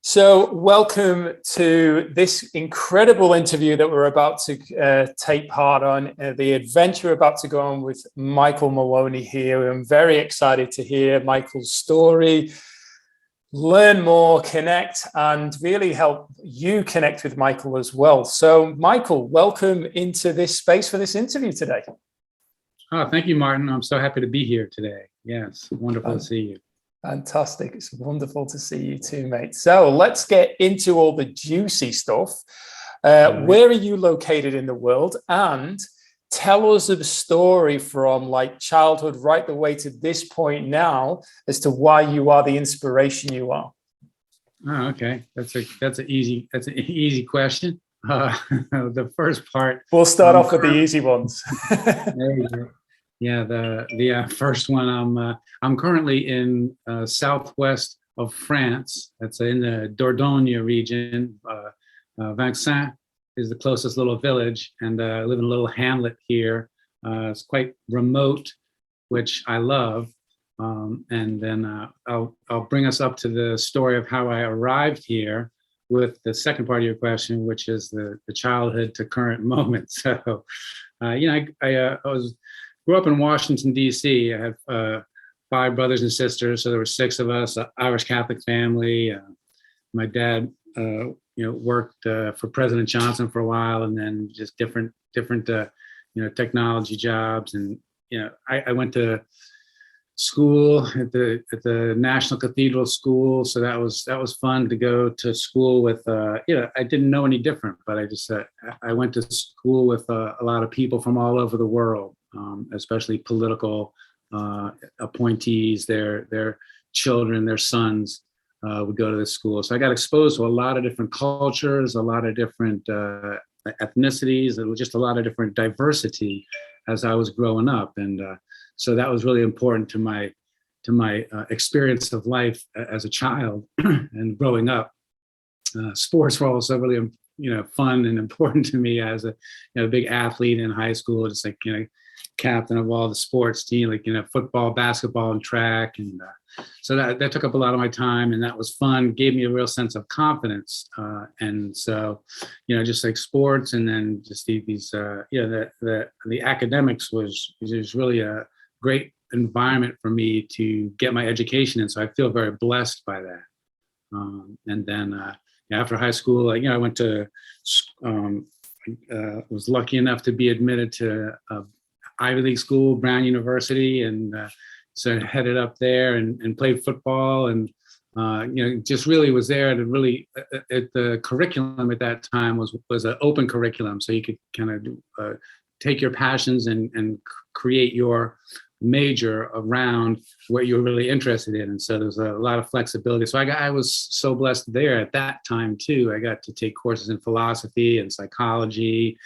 So, welcome to this incredible interview that we're about to take part on, the adventure we're about to go on with Michael Maloney here. I'm very excited to hear Michael's story, learn more, connect, and really help you connect with Michael as well. So, Michael, welcome into this space for this interview today. Oh, thank you, Martin. I'm so happy to be here today. Yes, wonderful to see you. Fantastic. It's wonderful to see you too, mate. So let's get into all the juicy stuff. Where are you located in the world? And tell us a story from like childhood right the way to this point now as to why you are the inspiration you are. Oh, okay. That's an easy question. The first part. We'll start off with the easy ones. There you go. Yeah, the first one. I'm currently in southwest of France. That's in the Dordogne region. Vincennes is the closest little village, and I live in a little hamlet here. It's quite remote, which I love. And then I'll bring us up to the story of how I arrived here with the second part of your question, which is the childhood to current moment. So, I grew up in Washington, D.C. I have 5 brothers and sisters, so there were 6 of us, an Irish Catholic family. My dad, worked for President Johnson for a while, and then just different, technology jobs. And I went to school at the National Cathedral School, so that was fun to go to school with. I didn't know any different, but I went to school with a lot of people from all over the world. Especially political appointees, their children, their sons would go to this school. So I got exposed to a lot of different cultures, a lot of different ethnicities. It was just a lot of different diversity as I was growing up, and so that was really important to my experience of life as a child and growing up. Sports were also really fun and important to me as a big athlete in high school, just like captain of all the sports team, like football, basketball, and track. And so that took up a lot of my time, and that was fun, gave me a real sense of confidence. And so just like sports, and then just these the academics was really a great environment for me to get my education in. So I feel very blessed by that. And then after high school, I went to was lucky enough to be admitted to Ivy League school, Brown University, and so I headed up there and played football, and just really was there to really the curriculum at that time was an open curriculum, so you could kind of take your passions and create your major around what you're really interested in. And so there's a lot of flexibility. So I was so blessed there at that time too. I got to take courses in philosophy and psychology,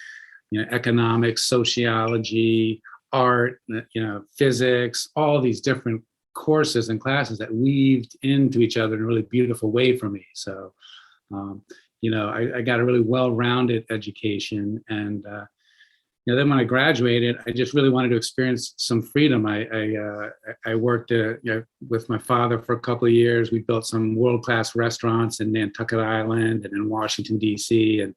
economics, sociology, art, physics, all these different courses and classes that weaved into each other in a really beautiful way for me. So, I got a really well-rounded education. And, then when I graduated, I just really wanted to experience some freedom. I worked with my father for a couple of years. We built some world-class restaurants in Nantucket Island and in Washington, D.C. And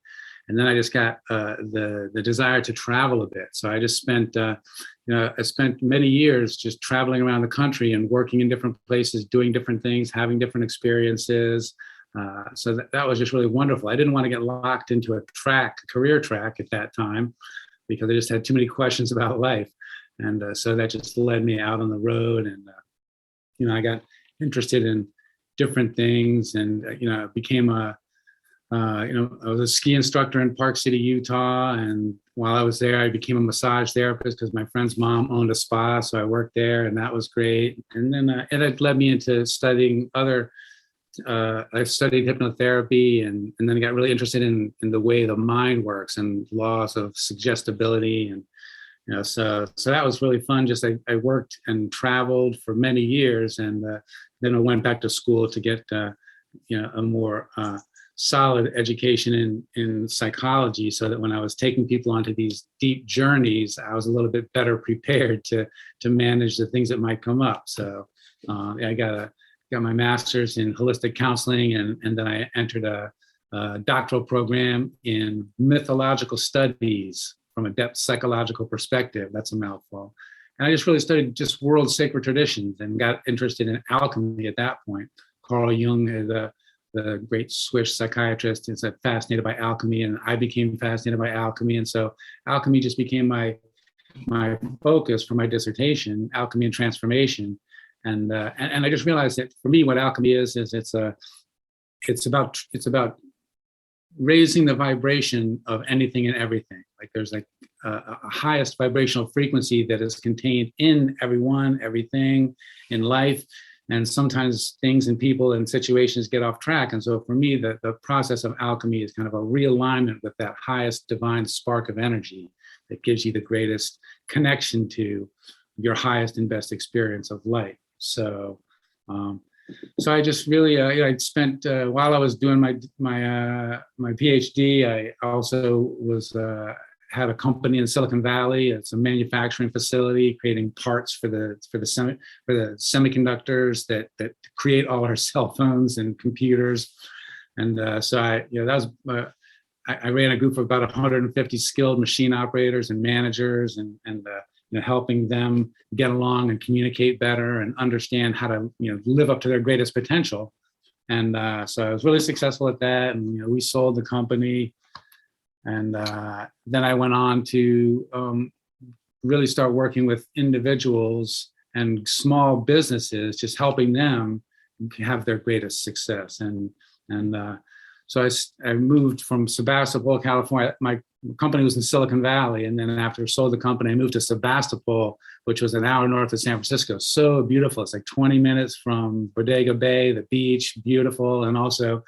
then I just got the desire to travel a bit. So I just spent, I spent many years just traveling around the country and working in different places, doing different things, having different experiences. So that was just really wonderful. I didn't want to get locked into a career track at that time, because I just had too many questions about life. And so that just led me out on the road. And, I got interested in different things, and, became I was a ski instructor in Park City, Utah. And while I was there, I became a massage therapist because my friend's mom owned a spa. So I worked there, and that was great. And then it led me into studying I studied hypnotherapy, and then I got really interested in the way the mind works and laws of suggestibility. And, so that was really fun. Just I worked and traveled for many years, and then I went back to school to get, a more solid education in psychology, so that when I was taking people onto these deep journeys, I was a little bit better prepared to manage the things that might come up. So I got got my master's in holistic counseling, and then I entered a doctoral program in mythological studies from a depth psychological perspective. That's a mouthful. And I just really studied just world sacred traditions and got interested in alchemy at that point. Carl Jung, the great Swiss psychiatrist, is fascinated by alchemy, and I became fascinated by alchemy. And so alchemy just became my focus for my dissertation, alchemy and transformation. And I just realized that for me, what alchemy is it's about raising the vibration of anything and everything. Like there's like a highest vibrational frequency that is contained in everyone, everything in life. And sometimes things and people and situations get off track. And so for me, the process of alchemy is kind of a realignment with that highest divine spark of energy that gives you the greatest connection to your highest and best experience of life. So I just really, I spent while I was doing my PhD, I also had a company in Silicon Valley. It's a manufacturing facility creating parts for the semiconductors that create all our cell phones and computers. And so I ran a group of about 150 skilled machine operators and managers, and helping them get along and communicate better and understand how to live up to their greatest potential. And so I was really successful at that. And we sold the company. And then I went on to really start working with individuals and small businesses, just helping them have their greatest success. And so I moved from Sebastopol, California. My company was in Silicon Valley. And then after I sold the company, I moved to Sebastopol, which was an hour north of San Francisco. So beautiful. It's like 20 minutes from Bodega Bay, the beach, beautiful. And also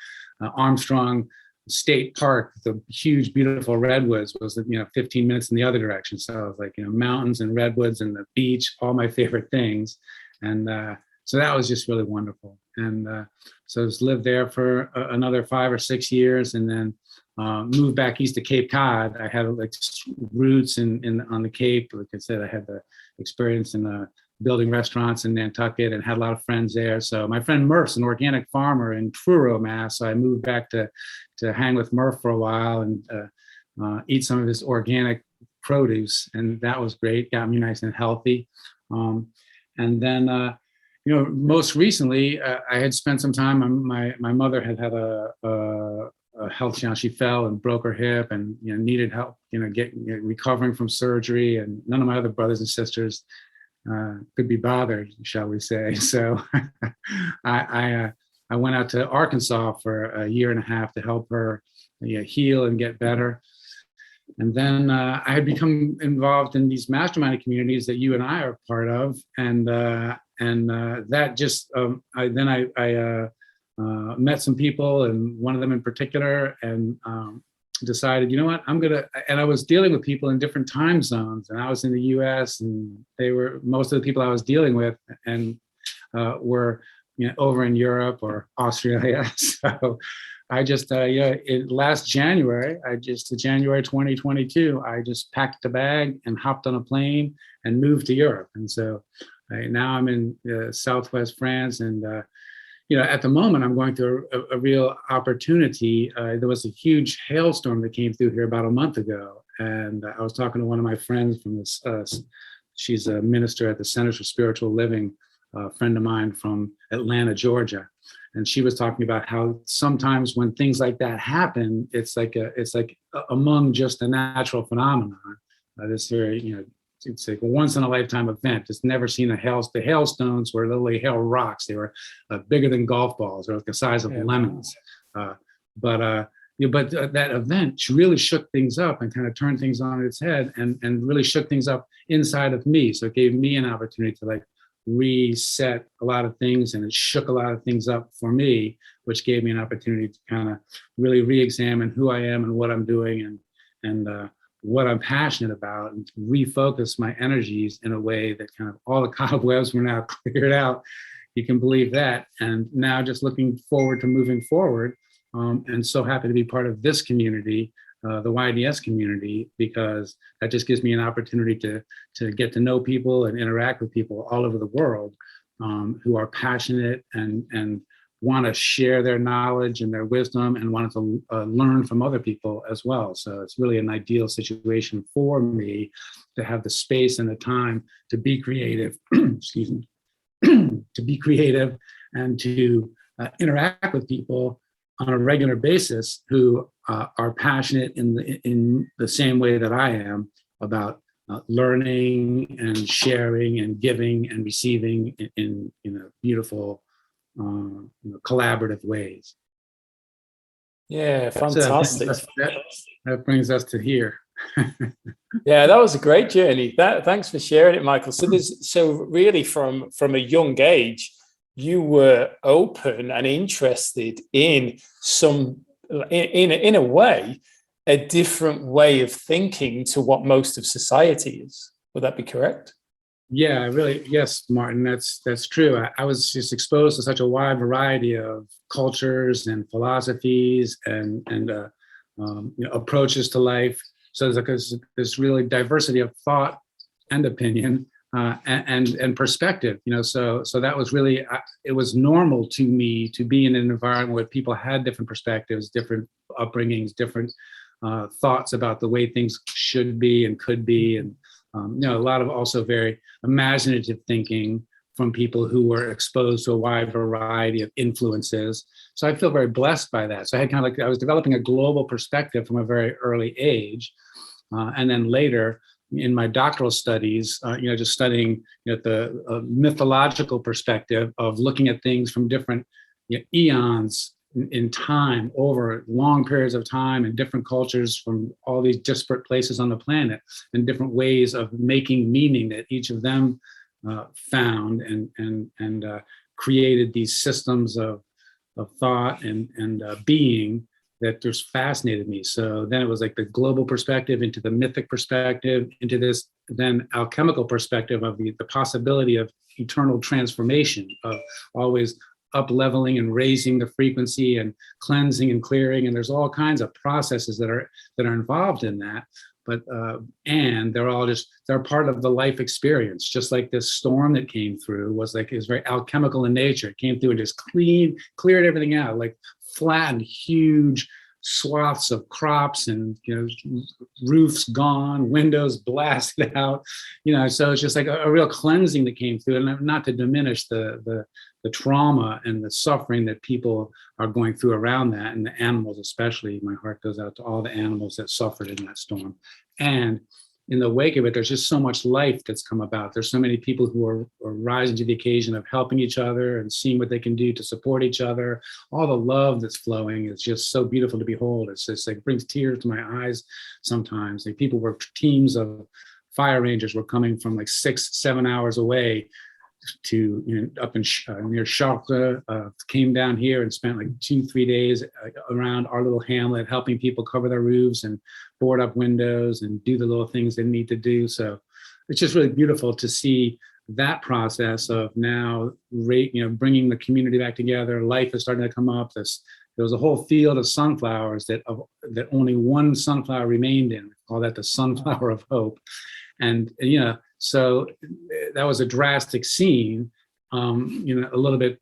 Armstrong State Park, the huge, beautiful redwoods, was 15 minutes in the other direction. So I was like, mountains and redwoods and the beach, all my favorite things. And so that was just really wonderful. And so I just lived there for another 5 or 6 years, and then moved back east to Cape Cod. I had like roots on the Cape. Like I said, I had the experience in building restaurants in Nantucket and had a lot of friends there. So my friend Murph's an organic farmer in Truro, Mass. So I moved back to hang with Murph for a while and eat some of his organic produce. And that was great, got me nice and healthy. And then, most recently, I had spent some time, my mother had a health challenge. She fell and broke her hip and needed help, recovering from surgery. And none of my other brothers and sisters could be bothered, shall we say. So I went out to Arkansas for a year and a half to help her heal and get better. And then I had become involved in these mastermind communities that you and I are part of, and that just I met some people, and one of them in particular, and decided, what, and I was dealing with people in different time zones, and I was in the U.S. and most of the people I was dealing with and were over in Europe or Australia. So I just last January, January 2022, I just packed a bag and hopped on a plane and moved to Europe. And so now I'm in Southwest France, and at the moment, I'm going through a real opportunity. There was a huge hailstorm that came through here about a month ago. And I was talking to one of my friends from this, she's a minister at the Centers for Spiritual Living, a friend of mine from Atlanta, Georgia. And she was talking about how sometimes when things like that happen, it's like among just a natural phenomenon. This very, it's like a once in a lifetime event. It's never seen the hailstones were literally hail rocks. They were bigger than golf balls, or like the size of lemons. But that event really shook things up and kind of turned things on its head, and really shook things up inside of me. So it gave me an opportunity to reset a lot of things, and it shook a lot of things up for me, which gave me an opportunity to kind of really re-examine who I am and what I'm doing and what I'm passionate about, and refocus my energies in a way that kind of all the cobwebs were now cleared out. You can believe that. And now just looking forward to moving forward, and so happy to be part of this community, the YDS community, because that just gives me an opportunity to get to know people and interact with people all over the world. who are passionate and want to share their knowledge and their wisdom and want to learn from other people as well. So it's really an ideal situation for me to have the space and the time to be creative, excuse me, to be creative and to interact with people on a regular basis who are passionate in the same way that I am about learning and sharing and giving and receiving in beautiful, collaborative ways. Yeah, fantastic. So that brings us to here. Yeah, that was a great journey. Thanks for sharing it, Michael. So really from a young age, you were open and interested in in a way, a different way of thinking to what most of society is. Would that be correct? Yeah, really. Yes, Martin, that's true. I was just exposed to such a wide variety of cultures and philosophies and approaches to life. So there's really diversity of thought and opinion and perspective. So that was really, it was normal to me to be in an environment where people had different perspectives, different upbringings, different thoughts about the way things should be and could be, and a lot of also very imaginative thinking from people who were exposed to a wide variety of influences. So I feel very blessed by that. So I had I was developing a global perspective from a very early age. And then later in my doctoral studies, just studying the mythological perspective of looking at things from different eons in time, over long periods of time, and different cultures from all these disparate places on the planet, and different ways of making meaning that each of them found and created these systems of thought and being that just fascinated me. So then it was like the global perspective into the mythic perspective, into this then alchemical perspective of the possibility of eternal transformation, of always up leveling and raising the frequency and cleansing and clearing. And there's all kinds of processes that are involved in that. But and they're part of the life experience. Just like this storm that came through is very alchemical in nature. It came through and just cleared everything out, like flattened huge swaths of crops and roofs gone, windows blasted out. So it's just like a real cleansing that came through, and not to diminish the trauma and the suffering that people are going through around that, and the animals especially. My heart goes out to all the animals that suffered in that storm. And in the wake of it, there's just so much life that's come about. There's so many people who are rising to the occasion of helping each other and seeing what they can do to support each other. All the love that's flowing is just so beautiful to behold. It's just like brings tears to my eyes sometimes. Like teams of fire rangers were coming from like 6-7 hours away to up in near Chartres, came down here and spent like 2-3 days around our little hamlet, helping people cover their roofs and board up windows and do the little things they need to do. So it's just really beautiful to see that process of now, bringing the community back together. Life is starting to come up. There was a whole field of sunflowers that only one sunflower remained in. We call that the sunflower of hope. And so that was a drastic scene, a little bit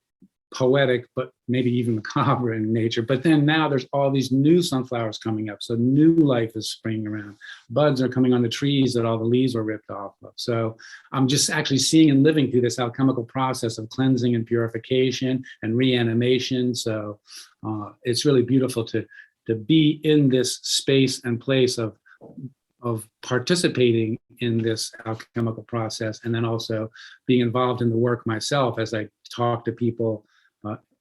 poetic, but maybe even macabre in nature. But then now there's all these new sunflowers coming up. So new life is springing around. Buds are coming on the trees that all the leaves were ripped off of. So I'm just actually seeing and living through this alchemical process of cleansing and purification and reanimation. So it's really beautiful to be in this space and place of participating in this alchemical process, and then also being involved in the work myself as I talk to people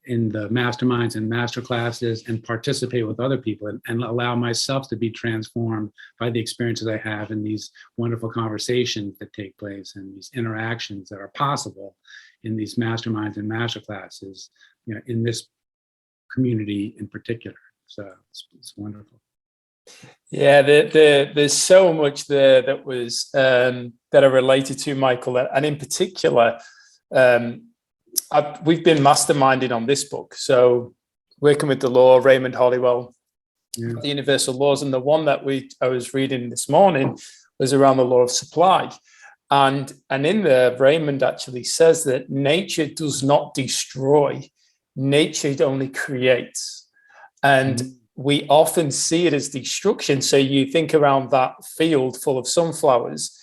in the masterminds and master classes and participate with other people and allow myself to be transformed by the experiences I have in these wonderful conversations that take place and these interactions that are possible in these masterminds and master classes, in this community in particular. So it's wonderful. Yeah, there's so much there that was that are related to Michael, and in particular, we've been masterminding on this book. So working with the law, Raymond Hollywell, the universal laws, and the one that I was reading this morning was around the law of supply. And in there, Raymond actually says that nature does not destroy, nature only creates. And we often see it as destruction. So you think around that field full of sunflowers,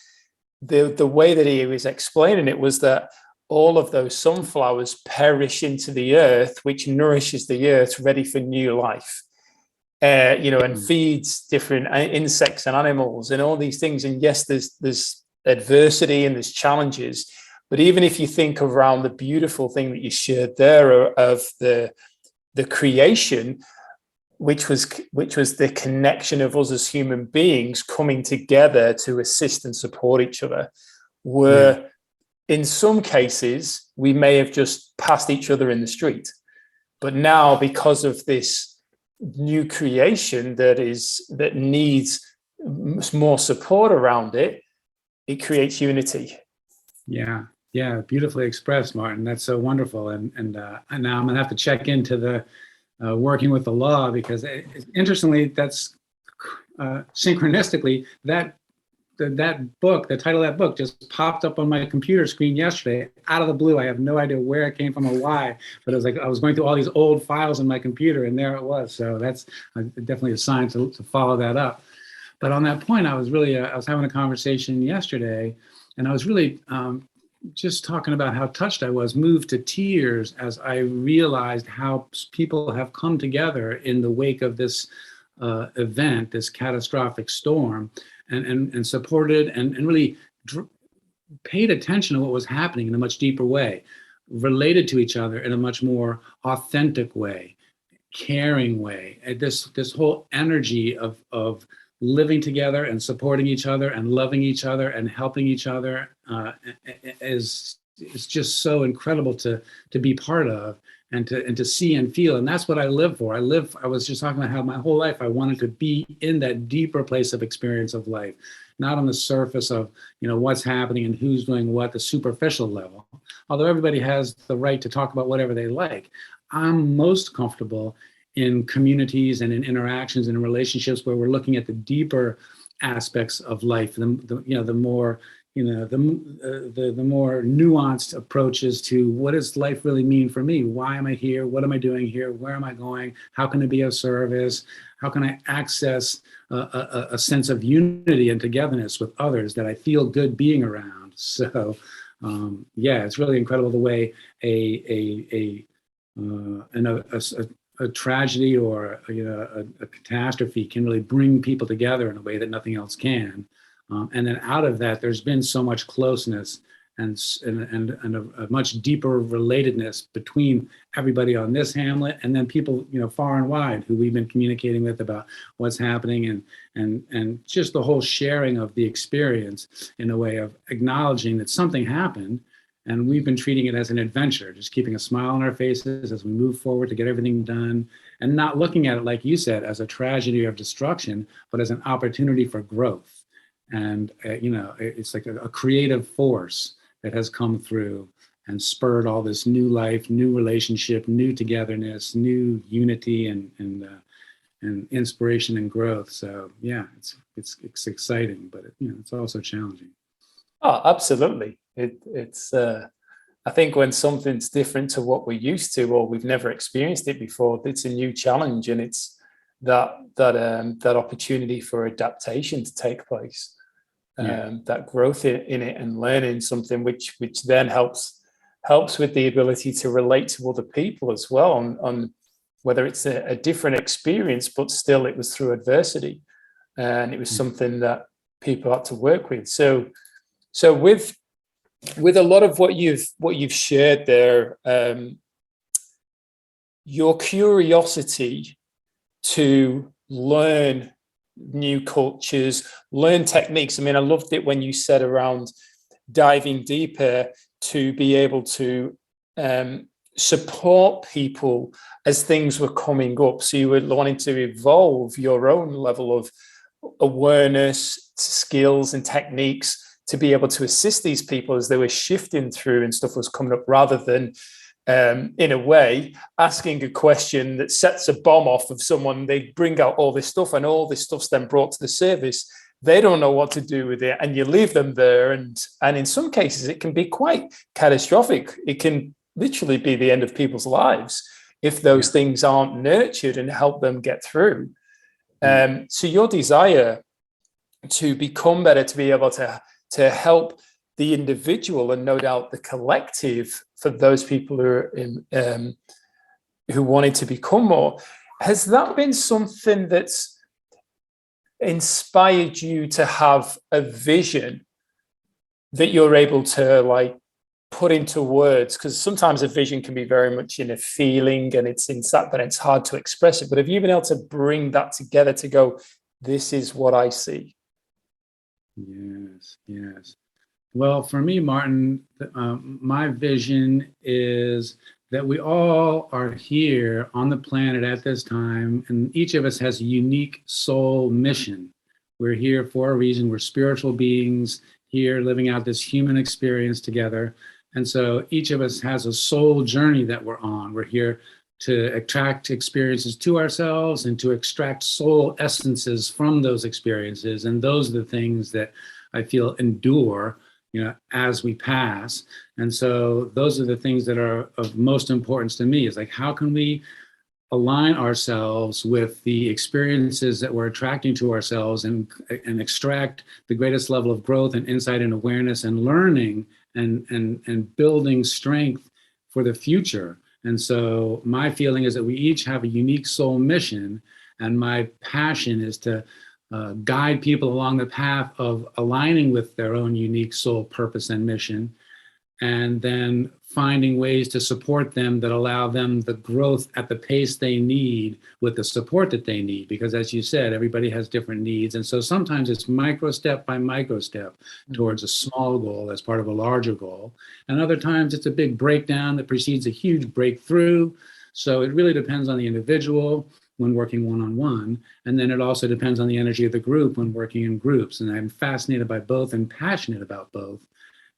the way that he was explaining it was that all of those sunflowers perish into the earth, which nourishes the earth ready for new life. And feeds different insects and animals and all these things. And yes, there's adversity and there's challenges, but even if you think around the beautiful thing that you shared there of the creation, which was the connection of us as human beings coming together to assist and support each other, where in some cases we may have just passed each other in the street, but now because of this new creation that needs more support around it, it creates unity. Yeah, beautifully expressed, Martin. That's so wonderful. And now I'm gonna have to check into the working with the law, because interestingly, that's synchronistically that book, the title of that book, just popped up on my computer screen yesterday out of the blue. I have no idea where it came from or why, but it was like I was going through all these old files in my computer, and there it was. So that's definitely a sign to follow that up. But on that point, I was having a conversation yesterday, and I was really just talking about how touched I was, moved to tears as I realized how people have come together in the wake of this event, this catastrophic storm, and supported and really paid attention to what was happening in a much deeper way, related to each other in a much more authentic way, caring way. This whole energy of living together and supporting each other and loving each other and helping each other is just so incredible to be part of and to see and feel. And that's what I live for. I was just talking about how my whole life I wanted to be in that deeper place of experience of life, not on the surface of, what's happening and who's doing what, the superficial level. Although everybody has the right to talk about whatever they like, I'm most comfortable in communities and in interactions and in relationships where we're looking at the deeper aspects of life, the more nuanced approaches to what does life really mean for me? Why am I here? What am I doing here? Where am I going? How can I be of service? How can I access a sense of unity and togetherness with others that I feel good being around? So, it's really incredible the way a tragedy or a catastrophe can really bring people together in a way that nothing else can. And then out of that, there's been so much closeness and a much deeper relatedness between everybody on this hamlet and then people, far and wide who we've been communicating with about what's happening and just the whole sharing of the experience in a way of acknowledging that something happened. And we've been treating it as an adventure, just keeping a smile on our faces as we move forward to get everything done and not looking at it, like you said, as a tragedy of destruction, but as an opportunity for growth. And, it's like a creative force that has come through and spurred all this new life, new relationship, new togetherness, new unity and inspiration and growth. So, it's exciting, but it's also challenging. Oh, absolutely. It's I think when something's different to what we're used to or we've never experienced it before, it's a new challenge, and it's that opportunity for adaptation to take place, that growth in it and learning something which then helps with the ability to relate to other people as well on whether it's a different experience, but still it was through adversity, and it was something that people had to work with. So with a lot of what you've shared there, your curiosity to learn new cultures, learn techniques. I mean, I loved it when you said around diving deeper to be able to support people as things were coming up. So you were wanting to evolve your own level of awareness, skills, and techniques to be able to assist these people as they were shifting through and stuff was coming up, rather than in a way asking a question that sets a bomb off of someone. They bring out all this stuff and all this stuff's then brought to the surface they don't know what to do with it, and you leave them there, and in some cases it can be quite catastrophic. It can literally be the end of people's lives if those things aren't nurtured and help them get through. So your desire to become better, to be able to help the individual and no doubt the collective for those people who wanted to become more, has that been something that's inspired you to have a vision that you're able to like put into words? Because sometimes a vision can be very much in a feeling and it's inside, but it's hard to express it. But have you been able to bring that together to go, this is what I see? Yes. Well, for me, Martin, my vision is that we all are here on the planet at this time, and each of us has a unique soul mission. We're here for a reason. We're spiritual beings here living out this human experience together. And so each of us has a soul journey that we're on. We're here to attract experiences to ourselves and to extract soul essences from those experiences. And those are the things that I feel endure, as we pass. And so those are the things that are of most importance to me, is like, how can we align ourselves with the experiences that we're attracting to ourselves and extract the greatest level of growth and insight and awareness and learning and building strength for the future. And so my feeling is that we each have a unique soul mission, and my passion is to guide people along the path of aligning with their own unique soul purpose and mission, and then finding ways to support them that allow them the growth at the pace they need with the support that they need. Because as you said, everybody has different needs. And so sometimes it's micro step by micro step towards a small goal as part of a larger goal. And other times it's a big breakdown that precedes a huge breakthrough. So it really depends on the individual when working one-on-one. And then it also depends on the energy of the group when working in groups. And I'm fascinated by both and passionate about both.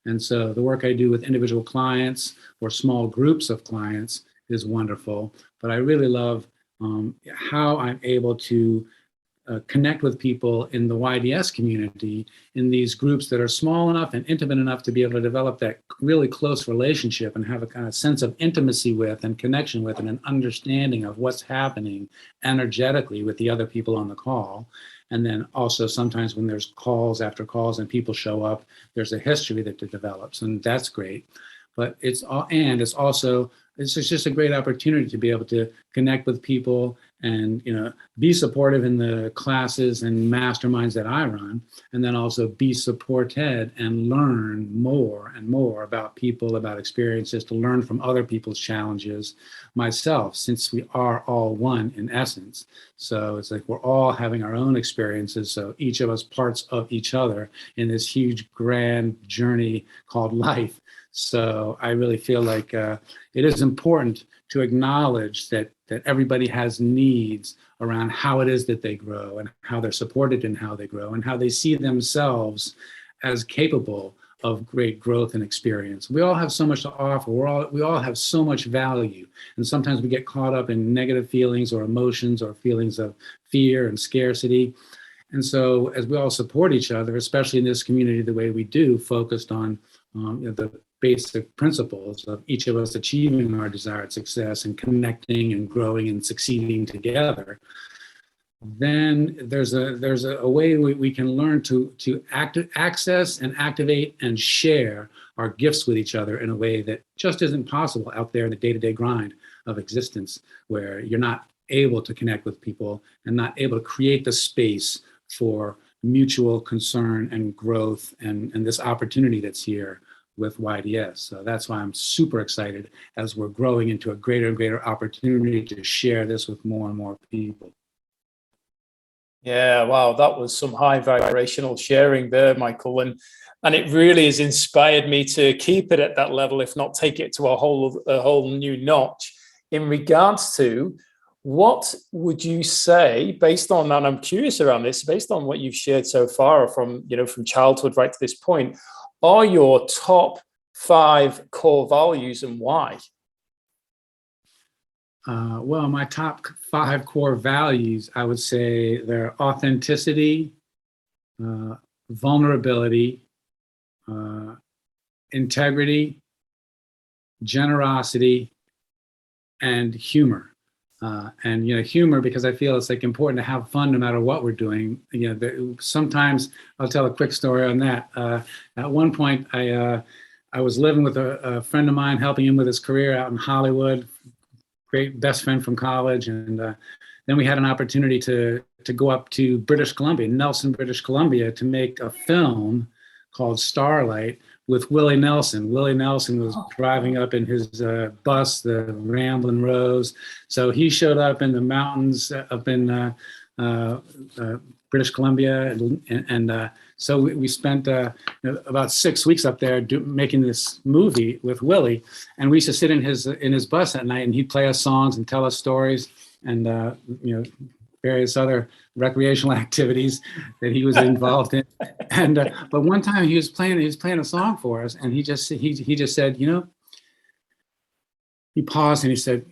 And so the work I do with individual clients or small groups of clients is wonderful. But I really love how I'm able to connect with people in the YDS community in these groups that are small enough and intimate enough to be able to develop that really close relationship and have a kind of sense of intimacy with and connection with and an understanding of what's happening energetically with the other people on the call. And then also sometimes when there's calls after calls and people show up, there's a history that develops, and that's great. But it's just a great opportunity to be able to connect with people and be supportive in the classes and masterminds that I run, and then also be supported and learn more and more about people, about experiences, to learn from other people's challenges myself, since we are all one in essence. So it's like we're all having our own experiences, so each of us parts of each other in this huge grand journey called life. So I really feel like it is important to acknowledge that everybody has needs around how it is that they grow and how they're supported in how they grow and how they see themselves as capable of great growth and experience. We all have so much to offer. We all have so much value. And sometimes we get caught up in negative feelings or emotions or feelings of fear and scarcity. And so as we all support each other, especially in this community the way we do, focused on the basic principles of each of us achieving our desired success and connecting and growing and succeeding together, then there's a way we can learn to access and activate and share our gifts with each other in a way that just isn't possible out there in the day-to-day grind of existence, where you're not able to connect with people and not able to create the space for mutual concern and growth and this opportunity that's here with YDS. So that's why I'm super excited as we're growing into a greater and greater opportunity to share this with more and more people. Yeah, wow, that was some high vibrational sharing there, Michael. And it really has inspired me to keep it at that level, if not take it to a whole new notch. In regards to, what would you say, based on, and I'm curious around this, based on what you've shared so far from childhood right to this point, are your top 5 core values and why? Well, my top 5 core values, I would say they're authenticity, vulnerability, integrity, generosity, and humor. And humor, because I feel it's like important to have fun no matter what we're doing. Sometimes I'll tell a quick story on that. At one point, I was living with a friend of mine, helping him with his career out in Hollywood. Great best friend from college, and then we had an opportunity to go up to British Columbia, Nelson, British Columbia, to make a film called Starlight with Willie Nelson. Willie Nelson was driving up in his bus, the Ramblin' Rose. So he showed up in the mountains up in British Columbia, and so we spent about 6 weeks up there making this movie with Willie. And we used to sit in his bus at night, and he'd play us songs and tell us stories, and various other recreational activities that he was involved in. And but one time he was playing a song for us, and he just said, he paused and he said,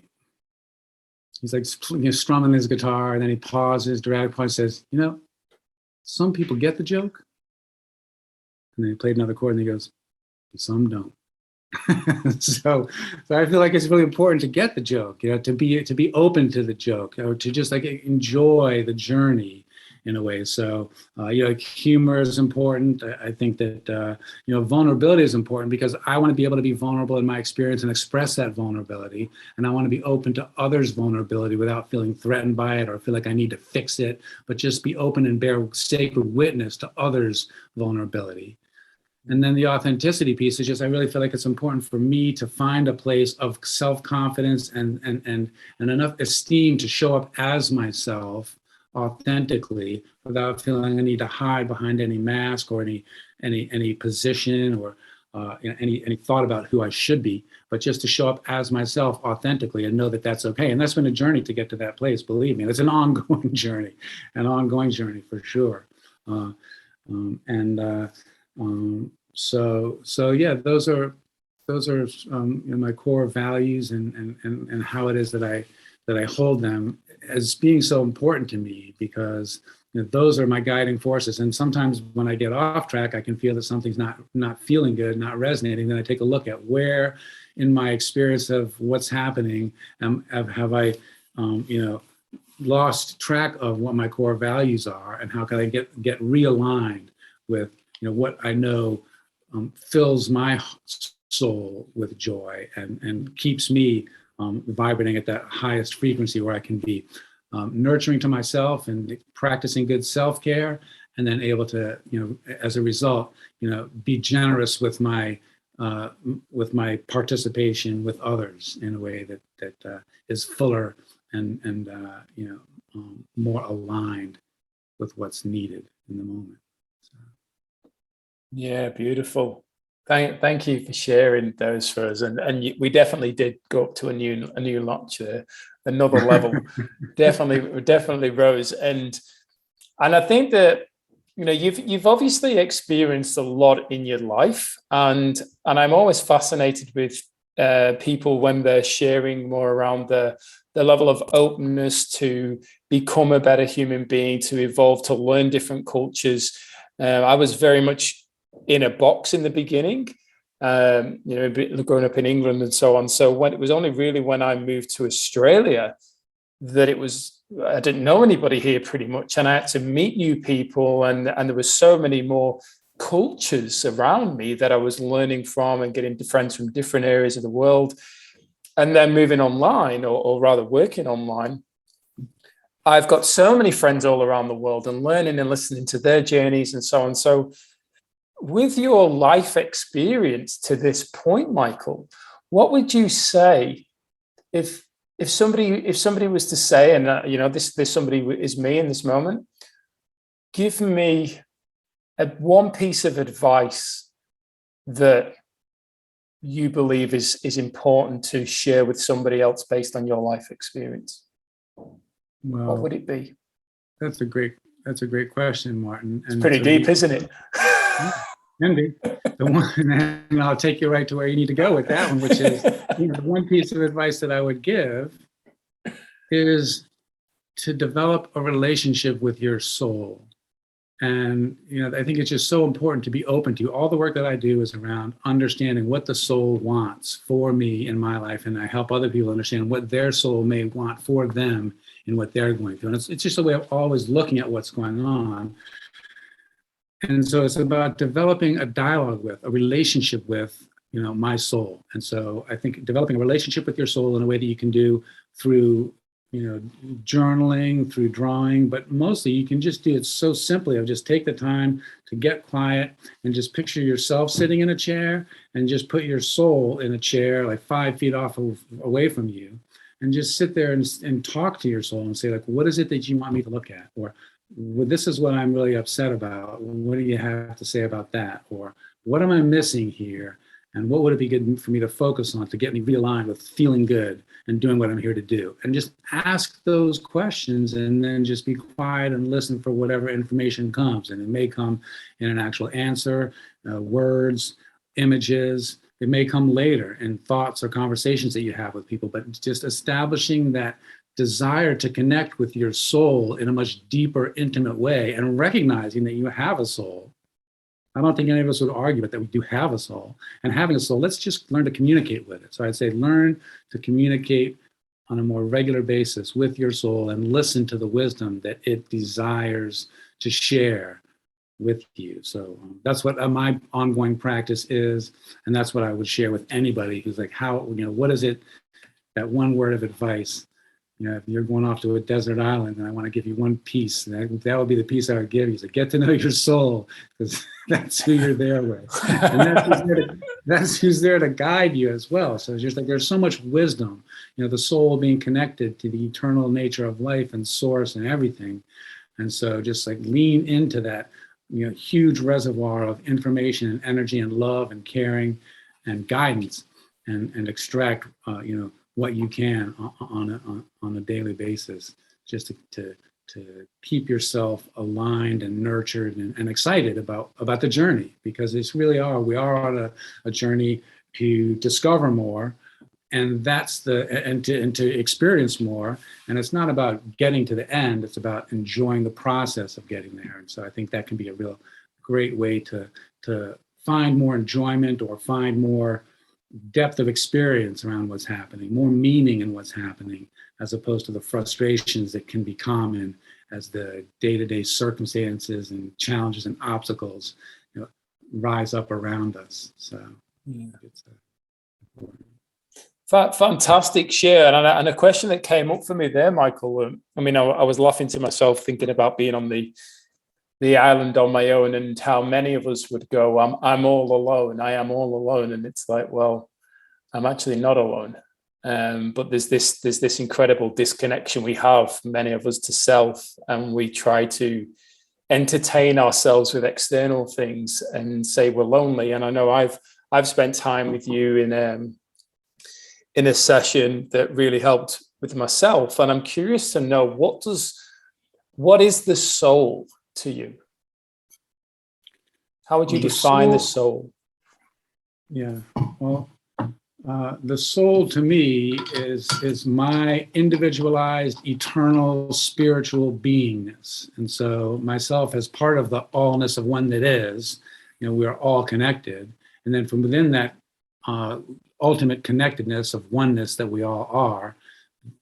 he's like strumming his guitar, and then he pauses, dramatic pause, says, some people get the joke. And then he played another chord, and he goes, some don't. So I feel like it's really important to get the joke, to be open to the joke, or to just like enjoy the journey in a way. So humor is important. I think that vulnerability is important, because I want to be able to be vulnerable in my experience and express that vulnerability, and I want to be open to others' vulnerability without feeling threatened by it or feel like I need to fix it, but just be open and bear sacred witness to others' vulnerability. And then the authenticity piece is just, I really feel like it's important for me to find a place of self-confidence and enough esteem to show up as myself authentically, without feeling I need to hide behind any mask or any position or any thought about who I should be, but just to show up as myself authentically and know that that's okay. And that's been a journey to get to that place. Believe me, it's an ongoing journey for sure. So yeah, those are my core values and how it is that I hold them as being so important to me, because those are my guiding forces. And sometimes when I get off track, I can feel that something's not feeling good, not resonating. Then I take a look at where in my experience of what's happening have I lost track of what my core values are, and how can I get realigned with what I know fills my soul with joy and keeps me vibrating at that highest frequency, where I can be nurturing to myself and practicing good self-care, and then able to, as a result, be generous with my participation with others in a way that is fuller and more aligned with what's needed in the moment. Yeah, beautiful. Thank you for sharing those for us. And we definitely did go up to a new notch there, another level. definitely rose. And I think that you've obviously experienced a lot in your life, and I'm always fascinated with people when they're sharing more around the level of openness to become a better human being, to evolve, to learn different cultures. I was very much in a box in the beginning, growing up in England and so on. So when it was only really when I moved to Australia that I didn't know anybody here pretty much, and I had to meet new people, and there was so many more cultures around me that I was learning from and getting friends from different areas of the world. And then moving online, or rather working online, I've got so many friends all around the world, and learning and listening to their journeys and so on. So with your life experience to this point, Michael, what would you say if somebody was to say, and this somebody is me in this moment, give me one piece of advice that you believe is important to share with somebody else based on your life experience? Well, what would it be? That's a great question, Martin. And it's pretty deep, isn't it? Andy, the one, and I'll take you right to where you need to go with that one, which is, one piece of advice that I would give is to develop a relationship with your soul. And, I think it's just so important to be open to. All the work that I do is around understanding what the soul wants for me in my life. And I help other people understand what their soul may want for them in what they're going through. And it's just a way of always looking at what's going on. And so it's about developing a dialogue with, a relationship with, my soul. And so I think developing a relationship with your soul in a way that you can do through, journaling, through drawing, but mostly you can just do it so simply. I'll just take the time to get quiet and just picture yourself sitting in a chair and just put your soul in a chair like 5 feet away from you, and just sit there and talk to your soul and say, like, what is it that you want me to look at? Or, well, this is what I'm really upset about. What do you have to say about that? Or what am I missing here? And what would it be good for me to focus on to get me realigned with feeling good and doing what I'm here to do? And just ask those questions, and then just be quiet and listen for whatever information comes. And it may come in an actual answer, words, images. It may come later in thoughts or conversations that you have with people, but just establishing that desire to connect with your soul in a much deeper, intimate way, and recognizing that you have a soul. I don't think any of us would argue that we do have a soul. And having a soul, let's just learn to communicate with it. So I'd say learn to communicate on a more regular basis with your soul, and listen to the wisdom that it desires to share with you. So that's what my ongoing practice is. And that's what I would share with anybody who's like, what is it, that one word of advice? If you're going off to a desert island and I want to give you one piece, that would be the piece I would give you. So get to know your soul, because that's who you're there with. And that's who's there to guide you as well. So it's just like, there's so much wisdom, the soul being connected to the eternal nature of life and source and everything. And so just like lean into that, huge reservoir of information and energy and love and caring and guidance, and extract, what you can on a daily basis, just to keep yourself aligned and nurtured and excited about the journey, because we are on a journey to discover more, and to experience more. And it's not about getting to the end, it's about enjoying the process of getting there. And so I think that can be a real great way to find more enjoyment, or find more depth of experience around what's happening, more meaning in what's happening, as opposed to the frustrations that can be common as the day-to-day circumstances and challenges and obstacles rise up around us. So it's important. Fantastic share. And a question that came up for me there, Michael. I was laughing to myself thinking about being on the island on my own, and how many of us would go, I'm all alone. I am all alone. And it's like, well, I'm actually not alone. But there's this incredible disconnection we have, many of us, to self, and we try to entertain ourselves with external things and say we're lonely. And I know I've spent time with you in a session that really helped with myself. And I'm curious to know, what is the soul to you? How would you define the soul? Yeah, well, the soul to me is my individualized, eternal, spiritual beingness. And so myself, as part of the allness of one that is, we are all connected. And then from within that ultimate connectedness of oneness that we all are,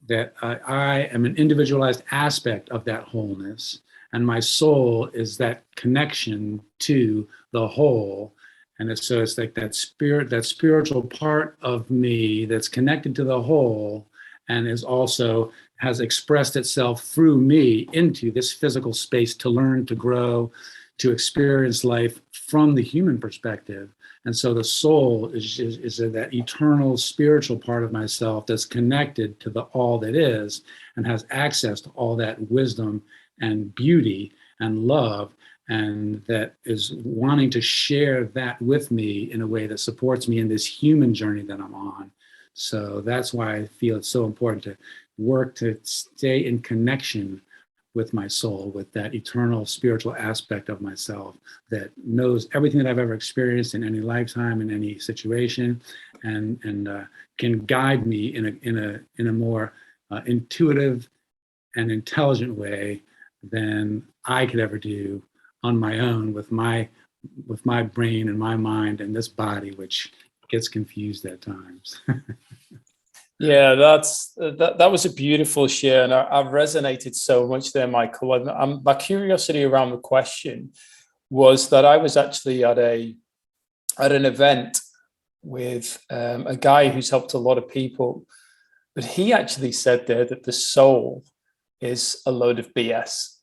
that I am an individualized aspect of that wholeness. And my soul is that connection to the whole. And it's like that spiritual part of me that's connected to the whole, and has expressed itself through me into this physical space to learn, to grow, to experience life from the human perspective. And so the soul is that eternal spiritual part of myself that's connected to the all that is, and has access to all that wisdom and beauty and love, and that is wanting to share that with me in a way that supports me in this human journey that I'm on. So that's why I feel it's so important to work to stay in connection with my soul, with that eternal spiritual aspect of myself that knows everything that I've ever experienced in any lifetime, in any situation, and can guide me in a more intuitive and intelligent way than I could ever do on my own with my brain and my mind and this body, which gets confused at times. Yeah, that was a beautiful share, and I've resonated so much there, Michael. And my curiosity around the question was that I was actually at an event with a guy who's helped a lot of people, but he actually said there that the soul is a load of BS,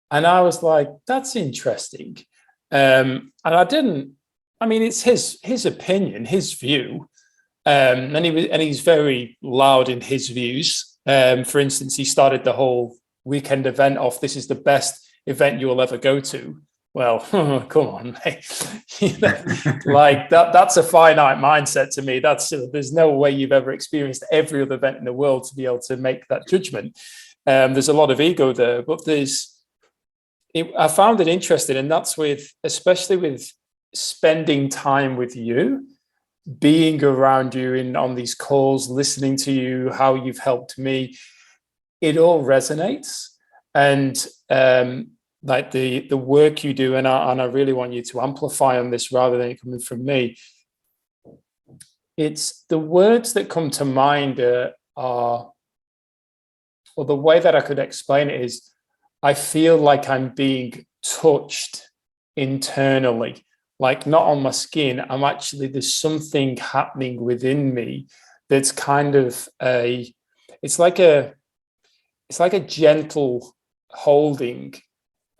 and I was like, that's interesting, and I didn't. I mean, it's his opinion, his view. And he's very loud in his views. For instance, he started the whole weekend event off. This is the best event you will ever go to. Well, come on, mate. Like that's a finite mindset to me. There's no way you've ever experienced every other event in the world to be able to make that judgment. There's a lot of ego there, but I found it interesting, and that's especially with spending time with you, being around you on these calls, listening to you, how you've helped me, it all resonates. And like the work you do, and I really want you to amplify on this rather than it coming from me. It's the words that come to mind or the way that I could explain it is, I feel like I'm being touched internally. Like not on my skin, there's something happening within me that's kind of it's like a gentle holding,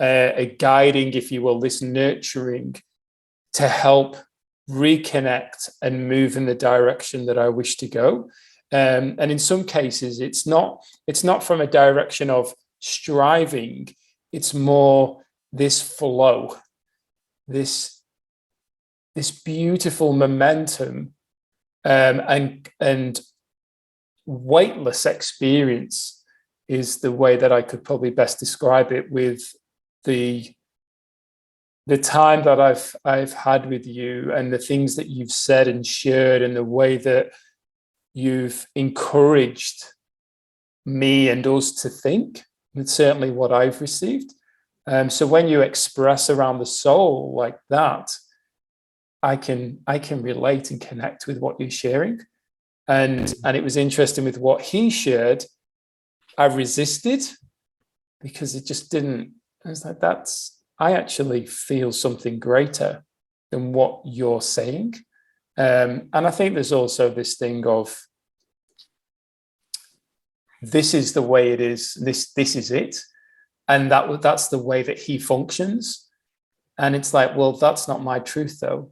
a guiding, if you will, this nurturing to help reconnect and move in the direction that I wish to go. And in some cases, it's not from a direction of striving, it's more this flow, this beautiful momentum, and weightless experience is the way that I could probably best describe it, with the time that I've had with you and the things that you've said and shared and the way that you've encouraged me and us to think. It's certainly what I've received. So when you express around the soul like that, I can relate and connect with what you're sharing. And it was interesting with what he shared. I resisted because it just didn't. I was like, I actually feel something greater than what you're saying. And I think there's also this thing of, this is the way it is. This is it. And that's the way that he functions. And it's like, well, that's not my truth though.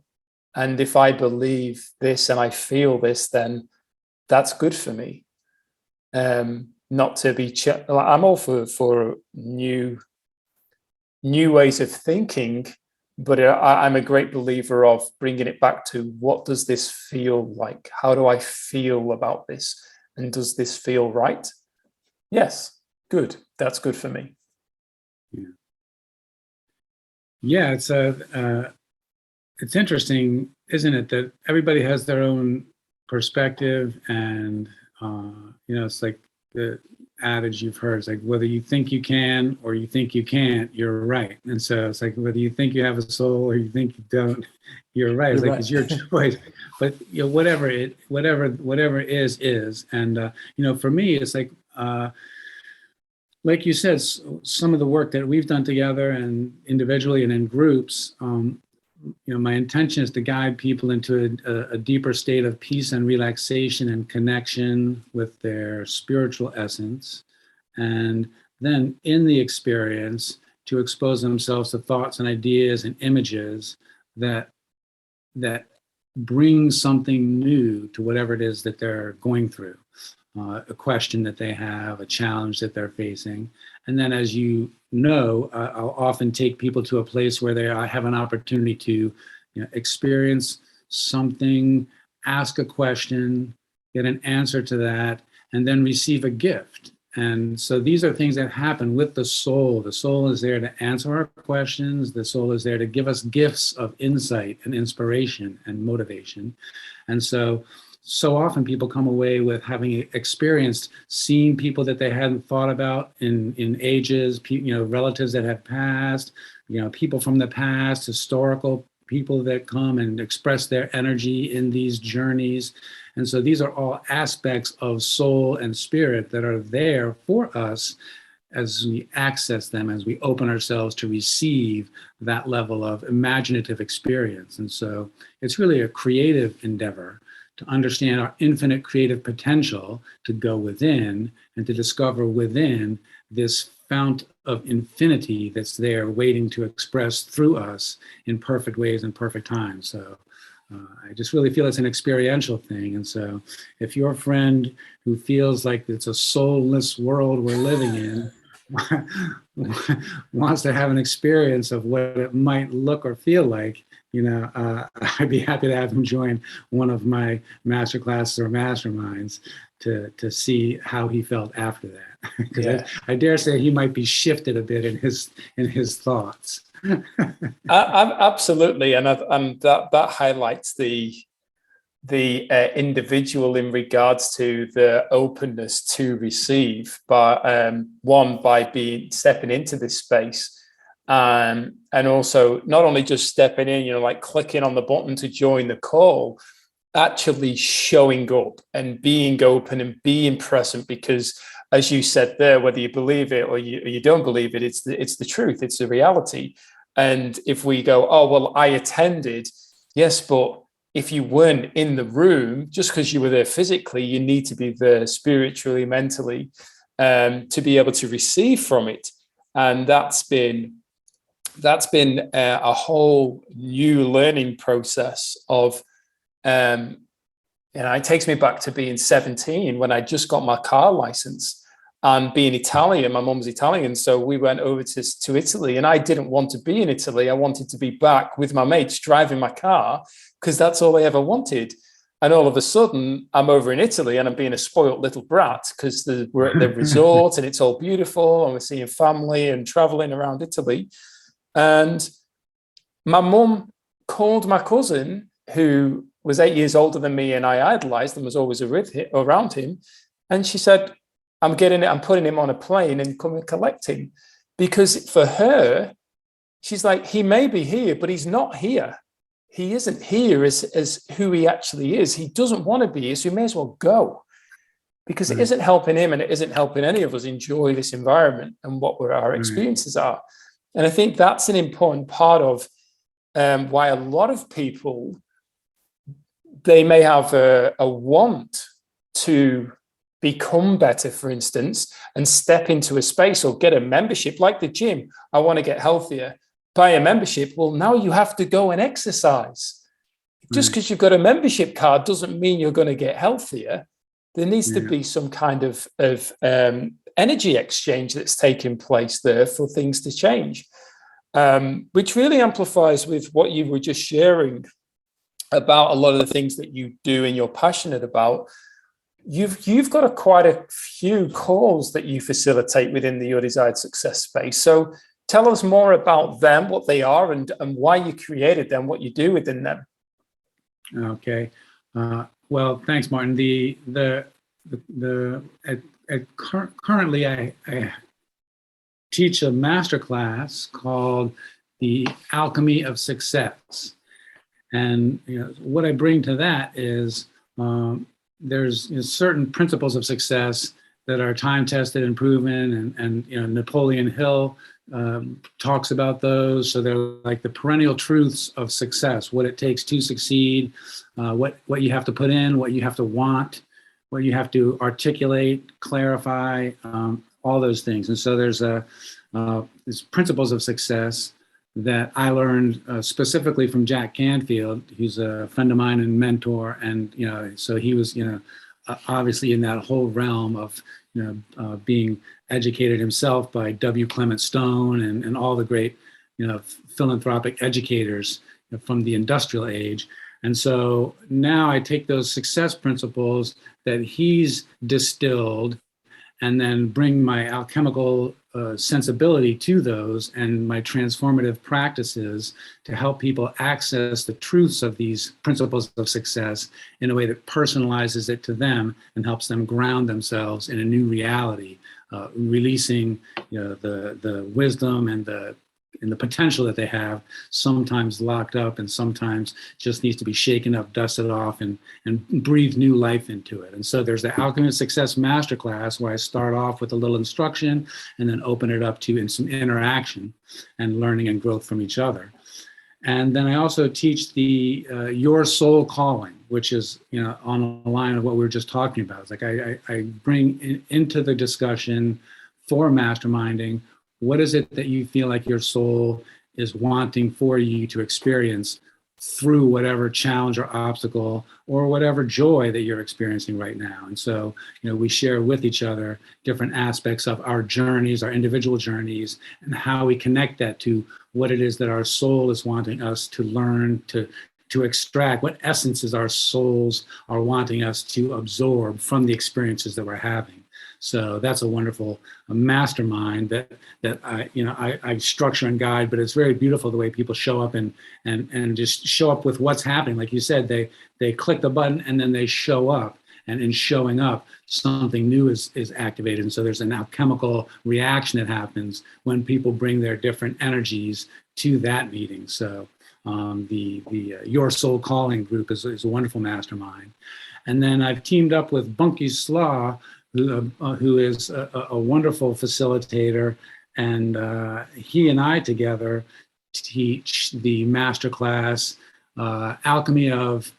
And if I believe this and I feel this, then that's good for me. Not to be, I'm all for new ways of thinking, but I'm a great believer of bringing it back to, what does this feel like? How do I feel about this? And does this feel right? Yes, good. That's good for me. Yeah, it's interesting, isn't it, that everybody has their own perspective, and it's like the adage you've heard, it's like, whether you think you can or you think you can't, you're right. And so it's like, whether you think you have a soul or you think you don't, you're right. It's like, it's your choice. But whatever is. And for me, it's like you said, some of the work that we've done together and individually and in groups, my intention is to guide people into a deeper state of peace and relaxation and connection with their spiritual essence. And then in the experience, to expose themselves to thoughts and ideas and images that bring something new to whatever it is that they're going through. A question that they have, a challenge that they're facing. And then, as you know, I'll often take people to a place where they have an opportunity to experience something, ask a question, get an answer to that, and then receive a gift. And so these are things that happen with the soul. The soul is there to answer our questions. The soul is there to give us gifts of insight and inspiration and motivation. And so so often people come away with having experienced seeing people that they hadn't thought about in ages, relatives that have passed, people from the past, historical people that come and express their energy in these journeys. And so these are all aspects of soul and spirit that are there for us as we access them, as we open ourselves to receive that level of imaginative experience. And so it's really a creative endeavor to understand our infinite creative potential, to go within and to discover within this fount of infinity that's there waiting to express through us in perfect ways and perfect times. So I just really feel it's an experiential thing. And so if you're a friend who feels like it's a soulless world we're living in, wants to have an experience of what it might look or feel like, I'd be happy to have him join one of my master classes or masterminds to see how he felt after that. Because I dare say he might be shifted a bit in his thoughts. Absolutely, and that highlights the individual in regards to the openness to receive, but by stepping into this space, and also not only just stepping in, like clicking on the button to join the call, actually showing up and being open and being present, because as you said there, whether you believe it or you don't believe it, it's the truth, it's the reality. And if we go, oh well, I attended, yes, but if you weren't in the room, just because you were there physically, you need to be there spiritually, mentally, to be able to receive from it. And that's been a whole new learning process of, it takes me back to being 17 when I just got my car license. And being Italian, my mum's Italian, so we went over to Italy, and I didn't want to be in Italy. I wanted to be back with my mates driving my car, because that's all I ever wanted. And all of a sudden, I'm over in Italy and I'm being a spoiled little brat, because we're at the resort and it's all beautiful and we're seeing family and traveling around Italy. And my mum called my cousin, who was 8 years older than me and I idolized and was always around him. And she said, I'm putting him on a plane and come and collect him. Because for her, she's like, he may be here, but he's not here. He isn't here as who he actually is. He doesn't want to be here, so he may as well go, because it isn't helping him and it isn't helping any of us enjoy this environment and what our experiences are. And I think that's an important part of why a lot of people, they may have a want to become better, for instance, and step into a space or get a membership like the gym. I want to get healthier. Buy a membership. Well, now you have to go and exercise. Just because you've got a membership card doesn't mean you're going to get healthier. There needs to be some kind of energy exchange that's taking place there for things to change, which really amplifies with what you were just sharing about a lot of the things that you do and you're passionate about. You've got quite a few calls that you facilitate within the Your Desired Success space. So tell us more about them, what they are, and why you created them, what you do within them. Okay. Well, thanks, Martin. Currently, I teach a masterclass called The Alchemy of Success. And what I bring to that is there's certain principles of success that are time-tested and proven, and Napoleon Hill talks about those. So they're like the perennial truths of success: what it takes to succeed, what you have to put in, what you have to want, what you have to articulate, clarify, all those things. And so there's principles of success that I learned specifically from Jack Canfield, who's a friend of mine and mentor. And, so he was, obviously in that whole realm of, being educated himself by W. Clement Stone and all the great, philanthropic educators from the industrial age. And so now I take those success principles that he's distilled and then bring my alchemical sensibility to those and my transformative practices to help people access the truths of these principles of success in a way that personalizes it to them and helps them ground themselves in a new reality, releasing the wisdom and the potential that they have, sometimes locked up and sometimes just needs to be shaken up, dusted off, and breathe new life into it. And so there's the Alchemy of Success Masterclass, where I start off with a little instruction and then open it up to some interaction and learning and growth from each other. And then I also teach the Your Soul Calling, which is on the line of what we were just talking about. It's like I bring into the discussion for masterminding, what is it that you feel like your soul is wanting for you to experience through whatever challenge or obstacle or whatever joy that you're experiencing right now? And so, we share with each other different aspects of our journeys, our individual journeys, and how we connect that to what it is that our soul is wanting us to learn, to extract, what essences our souls are wanting us to absorb from the experiences that we're having. So that's a wonderful mastermind that I structure and guide, but it's very beautiful the way people show up and just show up with what's happening. Like you said, they click the button and then they show up, and in showing up, something new is activated. And so there's an alchemical reaction that happens when people bring their different energies to that meeting. So the Your Soul Calling group is a wonderful mastermind. And then I've teamed up with Bunky Slaw, who is a wonderful facilitator, and he and I together teach the masterclass, Alchemy of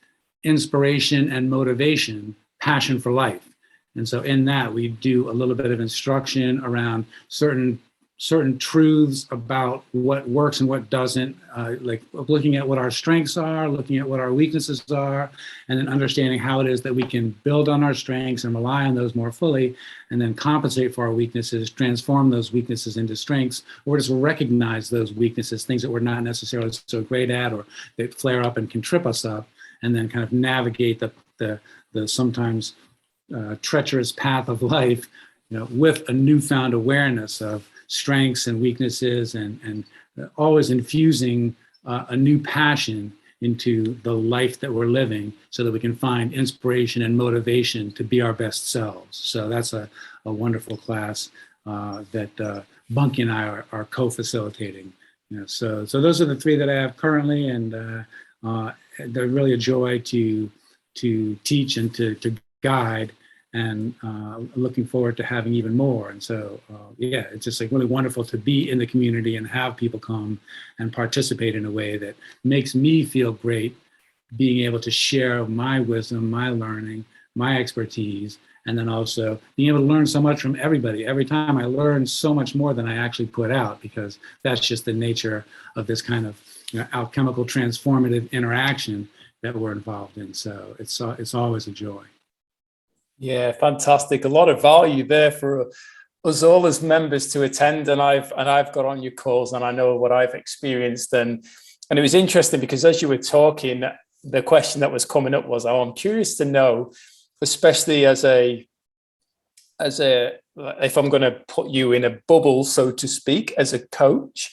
Inspiration and Motivation, Passion for Life. And so in that, we do a little bit of instruction around certain truths about what works and what doesn't, like looking at what our strengths are, looking at what our weaknesses are, and then understanding how it is that we can build on our strengths and rely on those more fully, and then compensate for our weaknesses, transform those weaknesses into strengths, or just recognize those weaknesses, things that we're not necessarily so great at or that flare up and can trip us up, and then kind of navigate the sometimes treacherous path of life, with a newfound awareness of strengths and weaknesses, and always infusing a new passion into the life that we're living so that we can find inspiration and motivation to be our best selves. So that's a wonderful class that Bunky and I are co-facilitating. So those are the three that I have currently, and they're really a joy to teach and to guide, and looking forward to having even more. And so, it's just like really wonderful to be in the community and have people come and participate in a way that makes me feel great, being able to share my wisdom, my learning, my expertise, and then also being able to learn so much from everybody. Every time I learn so much more than I actually put out, because that's just the nature of this kind of alchemical transformative interaction that we're involved in. So it's always a joy. Yeah, fantastic. A lot of value there for us all as members to attend. And I've got on your calls, and I know what I've experienced. And it was interesting because as you were talking, the question that was coming up was, I'm curious to know, especially as if I'm going to put you in a bubble, so to speak, as a coach,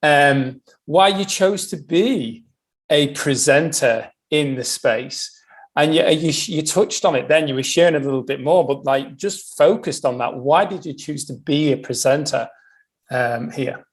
why you chose to be a presenter in the space. And you touched on it then, you were sharing a little bit more, but like just focused on that. Why did you choose to be a presenter here?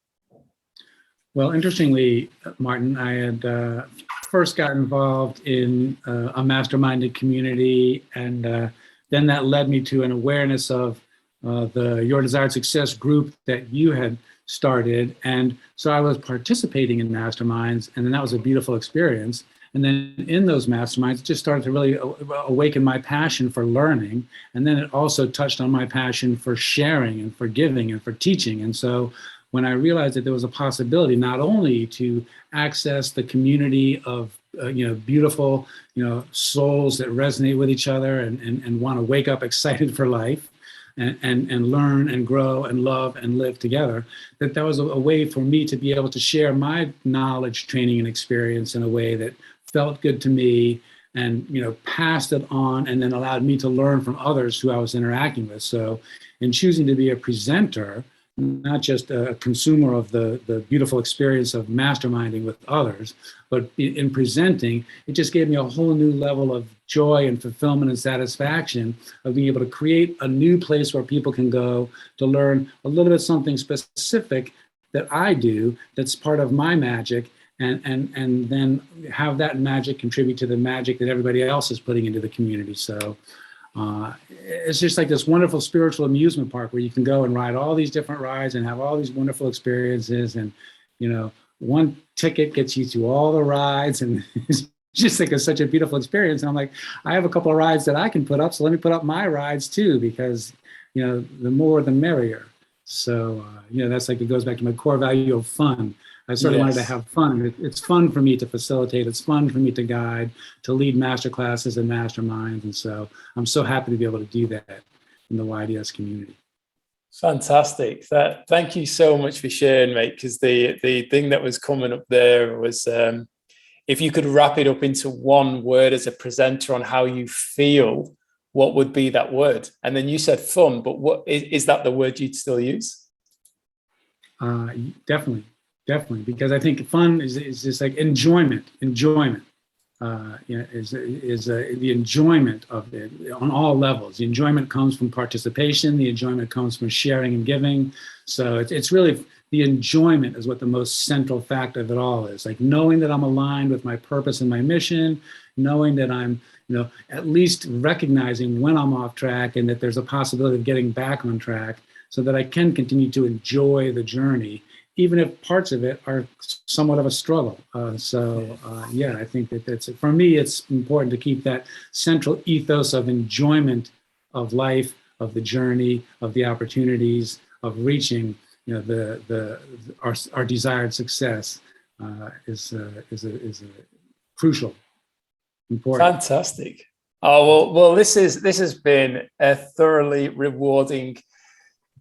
Well, interestingly, Martin, I had first got involved in a masterminded community, and then that led me to an awareness of the Your Desired Success group that you had started. And so I was participating in masterminds, and then that was a beautiful experience. And then in those masterminds, it just started to really awaken my passion for learning. And then it also touched on my passion for sharing and for giving and for teaching. And so when I realized that there was a possibility not only to access the community of beautiful souls that resonate with each other and want to wake up excited for life and learn and grow and love and live together, that was a way for me to be able to share my knowledge, training, and experience in a way that felt good to me, and passed it on, and then allowed me to learn from others who I was interacting with. So in choosing to be a presenter, not just a consumer of the beautiful experience of masterminding with others, but in presenting, it just gave me a whole new level of joy and fulfillment and satisfaction of being able to create a new place where people can go to learn a little bit something specific that I do that's part of my magic, and then have that magic contribute to the magic that everybody else is putting into the community. So it's just like this wonderful spiritual amusement park where you can go and ride all these different rides and have all these wonderful experiences. And, you know, one ticket gets you to all the rides, and it's just like such a beautiful experience. And I'm like, I have a couple of rides that I can put up, so let me put up my rides too, because, you know, the more the merrier. So, you know, that's like, it goes back to my core value of fun. I sort of wanted to have fun. It's fun for me to facilitate. It's fun for me to guide, to lead master classes and masterminds. And so I'm so happy to be able to do that in the YDS community. Fantastic. Thank you so much for sharing, mate, because the thing that was coming up there was, if you could wrap it up into one word as a presenter on how you feel, what would be that word? And then you said fun, but what is that the word you'd still use? Definitely, because I think fun is just like enjoyment. You know, is the enjoyment of it on all levels. The enjoyment comes from participation. The enjoyment comes from sharing and giving. So it's really the enjoyment is what the most central fact of it all is. Like knowing that I'm aligned with my purpose and my mission, knowing that I'm, you know, at least recognizing when I'm off track and that there's a possibility of getting back on track so that I can continue to enjoy the journey, even if parts of it are somewhat of a struggle. Yeah, I think that for me, it's important to keep that central ethos of enjoyment of life, of the journey, of the opportunities, of reaching, you know, our desired success is crucial, important. Fantastic. Oh, well, this has been a thoroughly rewarding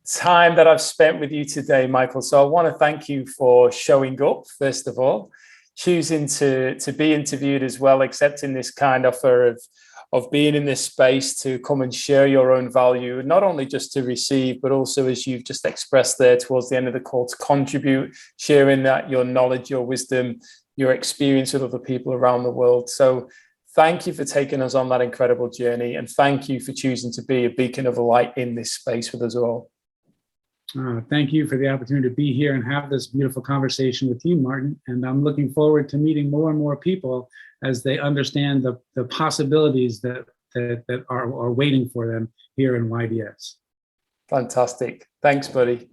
time that I've spent with you today, Michael. So I want to thank you for showing up, first of all, choosing to be interviewed as well, accepting this kind offer of being in this space to come and share your own value, not only just to receive, but also, as you've just expressed there towards the end of the call, to contribute, sharing that your knowledge, your wisdom, your experience with other people around the world. So thank you for taking us on that incredible journey, and thank you for choosing to be a beacon of light in this space with us all. Thank you for the opportunity to be here and have this beautiful conversation with you, Martin. And I'm looking forward to meeting more and more people as they understand the possibilities that are waiting for them here in YDS. Fantastic. Thanks, buddy.